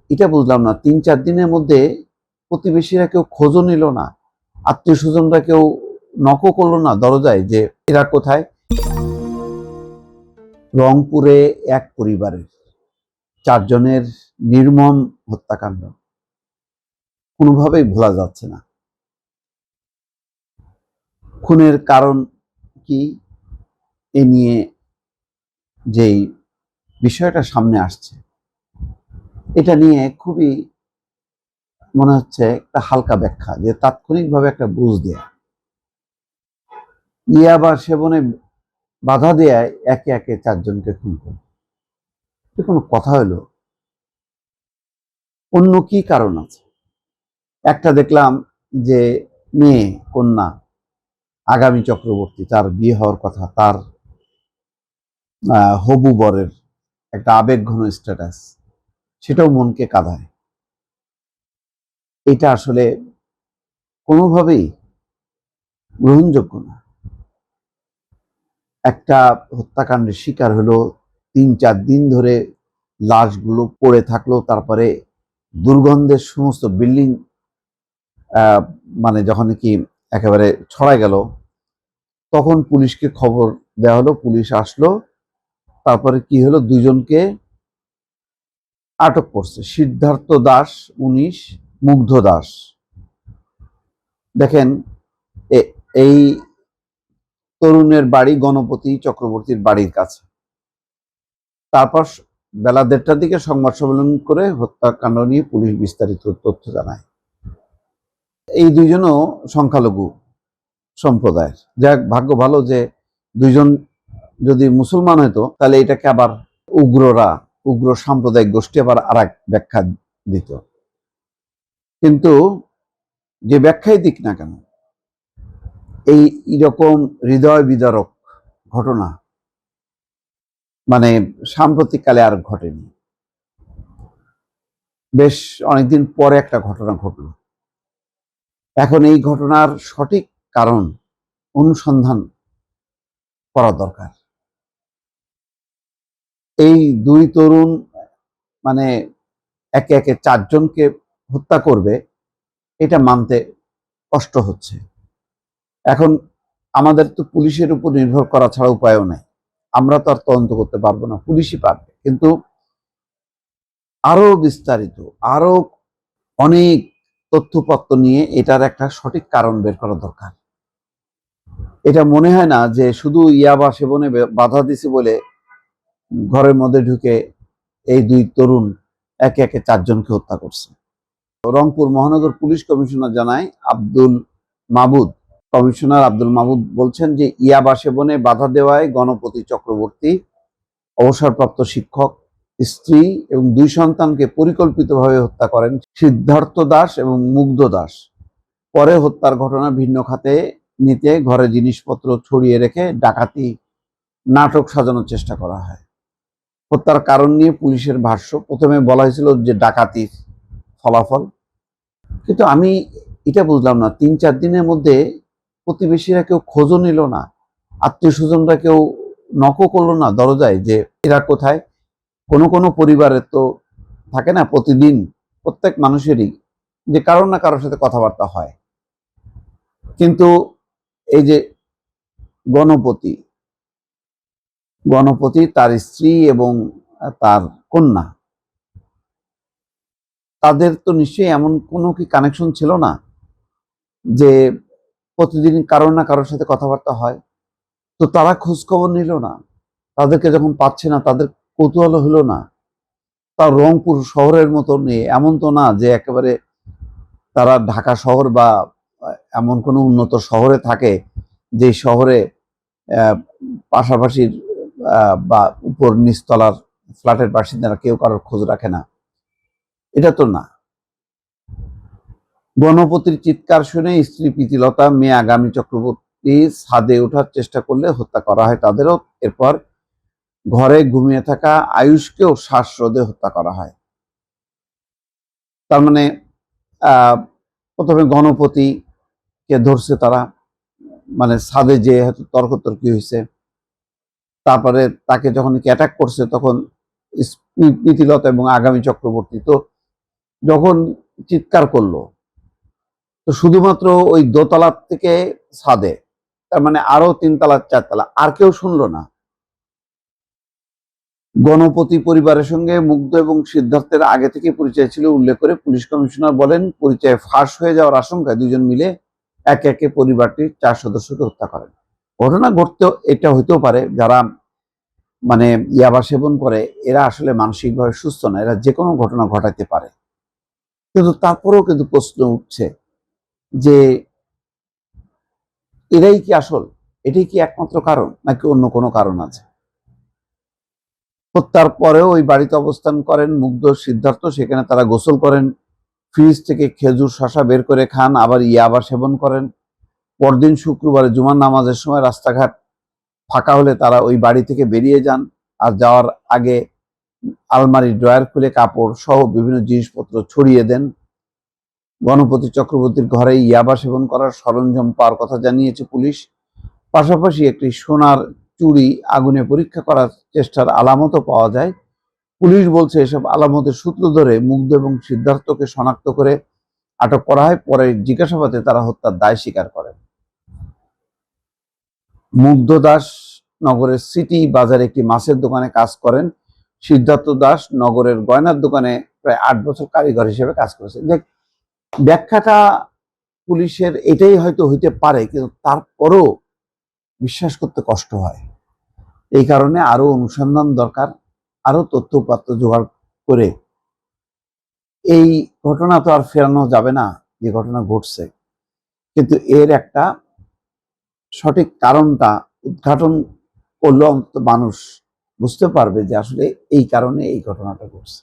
এটা বুঝলাম না, ৩-৪ দিনের মধ্যে প্রতিবেশীরা কেউ খোঁজও নিল না, আত্মীয় স্বজনরা কেউ নকও করলো না দরজায় যে এরা কোথায়। রংপুরে এক পরিবারের ৪ জনের নির্মম হত্যাকাণ্ড কোনোভাবেই ভোলা যাচ্ছে না। খুনের কারণ কি, এ নিয়ে যেই বিষয়টা সামনে আসছে, এটা নিয়ে খুবই মনে হচ্ছে একটা হালকা ব্যাখ্যা, যে তাৎক্ষণিকভাবে একটা বুঝ দেয়া, ইয়াবা সেবনে বাধা দেয় একে একে ৪ জনকে খুন করে। এটা কোনো কথা হলো? অন্য কি কারণ আছে? একটা দেখলাম যে মেয়ে কন্যা আগামী চক্রবর্তী, তার বিয়ে হওয়ার কথা, তার হবু বরের একটা আবেগঘন স্ট্যাটাস, সেটাও মনকে কাঁদায়। এটা আসলে কোনোভাবেই গ্রহণযোগ্য না। একটা হত্যাকাণ্ডের শিকার হলো, ৩-৪ দিন ধরে লাশগুলো পড়ে থাকলো, তারপরে দুর্গন্ধের সমস্ত বিল্ডিং মানে যখন কি একেবারে ছড়ায় গেল, তখন পুলিশকে খবর দেওয়া হলো, পুলিশ আসলো, তারপরে কি হলো, ২ জনকে আটক করছে, সিদ্ধার্থ দাস ১৯, মুগ্ধ দাস। দেখেন, এই তরুণের বাড়ি গণপতি চক্রবর্তীর বাড়ির কাছে। তারপর বেলা ১:৩০টার দিকে সংবাদ সম্মেলন করে হত্যাকাণ্ড নিয়ে পুলিশ বিস্তারিত তথ্য জানায়। এই ২ জনও সংখ্যালঘু সম্প্রদায়ের। যাক, ভাগ্য ভালো যে ২ জন যদি মুসলমান হতো তাহলে এটাকে আবার উগ্র সাম্প্রদায়িক গোষ্ঠী আবার আর এক ব্যাখ্যা দিত। কিন্তু যে ব্যাখ্যাই দিক না কেন, এইরকম হৃদয় বিদারক ঘটনা মানে সাম্প্রতিককালে আর ঘটেনি। বেশ অনেকদিন পরে একটা ঘটনা ঘটল। এখন এই ঘটনার সঠিক কারণ অনুসন্ধান করা দরকার। এই ২ তরুণ মানে একে একে ৪ জনকে হত্যা করবে, এটা মানতে কষ্ট হচ্ছে। এখন আমাদের তো পুলিশের উপর নির্ভর করা ছাড়া উপায়ও নাই। আমরা তো আর তদন্ত করতে পারবো না, পুলিশই পারবে। কিন্তু আরো বিস্তারিত, আরো অনেক তথ্যপত্র নিয়ে এটার একটা সঠিক কারণ বের করা দরকার। এটা মনে হয় না যে শুধু ইয়াবা সেবনে বাধা দিছে বলে ঘরের মধ্যে ঢুকে এই ২ তরুণ একে একে ৪ জনকে হত্যা করছে। রংপুর মহানগর পুলিশ কমিশনার জানায়, কমিশনার আব্দুল মাহমুদ বলছেন যে ইয়াবা সেবনে বাধা দেওয়ায় গণপতি চক্রবর্তী, অবসরপ্রাপ্ত শিক্ষক, স্ত্রী এবং ২ সন্তানকে পরিকল্পিতভাবে হত্যা করেন সিদ্ধার্থ দাস এবং মুগ্ধ দাস। পরে হত্যার ঘটনা ভিন্ন খাতে নিতে ঘরে জিনিসপত্র ছড়িয়ে রেখে ডাকাতি নাটক সাজানোর চেষ্টা করা হয়। হত্যার কারণ নিয়ে পুলিশের ভাষ্য, প্রথমে বলা হয়েছিল যে ডাকাতির ফলাফল, কিন্তু আমি এটা বুঝলাম না, ৩-৪ দিনের মধ্যে প্রতিবেশীরা কেউ খোঁজও নিল না, আত্মীয় স্বজনরা কেউ নকও করলো না দরজায় যে এরা কোথায়। কোনো পরিবারের তো থাকে না, প্রতিদিন প্রত্যেক মানুষেরই যে কারোর না কারোর সাথে কথাবার্তা হয়। কিন্তু এই যে গণপতি তার স্ত্রী এবং তার কন্যা, তাদের তো নিশ্চয়ই এমন কোনো কি কানেকশন ছিল না যে প্রতিদিন কারোর না কারোর সাথে কথাবার্তা হয়? তো তারা খোঁজ খবর নিল না, তাদেরকে যখন পাচ্ছে না তাদের কৌতূহল হলো না। তার রংপুর শহরের মতো নেই, এমন তো না যে একেবারে তারা ঢাকা শহর বা এমন কোনো উন্নত শহরে থাকে যে শহরে পাশাপাশি বা উপর নিচতলার ফ্ল্যাটের বাসিন্দারা কেউ কারোর খোঁজ রাখে না, এটা তো না। গণপতির চিৎকার শুনে স্ত্রী প্রীতিলতা, মেয়ে আগামী চক্রবর্তী ছাদে ওঠার চেষ্টা করলে হত্যা করা হয় তাদেরও। এরপর ঘরে ঘুমিয়ে থাকা আয়ুষকেও শ্বাসরোধে হত্যা করা হয়। তার মানে প্রথমে গণপতিকে ধরছে তারা, মানে ছাদে যে হয়তো তর্কতর্কি হয়েছে, তারপরে তাকে যখন অ্যাটাক করছে তখন প্রীতিলতা এবং আগামী চক্রবর্তী তো যখন চিৎকার করলো, তো শুধুমাত্র ওই দোতলার থেকে ছাদে, তার মানে আরো 3 তলা 4 তলা, আর কেউ শুনলো না। গণপতি পরিবারের সঙ্গে মুগ্ধ এবং সিদ্ধার্থের আগে থেকে পরিচয় ছিল উল্লেখ করে পুলিশ কমিশনার বলেন, পরিচয় ফাঁস হয়ে যাওয়ার আশঙ্কায় দুজন মিলে একে একে পরিবারটির 4 সদস্যকে হত্যা করেন। ঘটনা ঘটতেও এটা হইতেও পারে, যারা মানে ইয়াবা সেবন করে এরা আসলে মানসিকভাবে সুস্থ না, এরা যে কোনো ঘটনা ঘটাইতে পারে। কিন্তু তারপরেও কিন্তু প্রশ্ন উঠছে যে এটাই কি আসল, এটাই কি একমাত্র কারণ, নাকি অন্য কোনো কারণ আছে? হত্যার পরেও ওই বাড়িতে অবস্থান করেন মুগ্ধ সিদ্ধার্থ। সেখানে তারা গোসল করেন, ফ্রিজ থেকে খেজুর শশা বের করে খান, আবার ইয়াবা সেবন করেন। পরদিন শুক্রবারে জুমার নামাজের সময় রাস্তাঘাট ফাঁকা হলে তারা ওই বাড়ি থেকে বেরিয়ে যান। আর যাওয়ার আগে আলমারির ড্রয়ার খুলে কাপড় সহ বিভিন্ন জিনিসপত্র ছড়িয়ে দেন। গণপতি চক্রবর্তীর ঘরে ইয়াবা সেবন করার সরঞ্জাম পাওয়ার কথা জানিয়েছে পুলিশ। পাশাপাশি একটি সোনার চুড়ি আগুনে পরীক্ষা করার চেষ্টার আলামতও পাওয়া যায়। পুলিশ বলছে এসব আলামতের সূত্র ধরে মুগ্ধ এবং সিদ্ধার্থকে শনাক্ত করে আটক করা হয়। পরে জিজ্ঞাসাবাদে তারা হত্যার দায় স্বীকার করেন। মুগ্ধ দাস নগরের সিটি বাজারে একটি মাছের দোকানে কাজ করেন। সিদ্ধার্থ দাস নগরের গয়নার দোকানে প্রায় 8 বছর কারিগর হিসেবে কাজ করেছেন। যে ব্যাখ্যাটা পুলিশের এটাই হয়তো হইতে পারে, কিন্তু তারপরও বিশ্বাস করতে কষ্ট হয়। এই কারণে আরো অনুসন্ধান দরকার, আরো তথ্য উপাত্ত জোগাড় করে এই ঘটনা তো আর ফেরানো যাবে না যে ঘটনা ঘটছে, কিন্তু এর একটা সঠিক কারণটা উদ্ঘাটন করলে অন্তত মানুষ বুঝতে পারবে যে আসলে এই কারণে এই ঘটনাটা ঘটছে।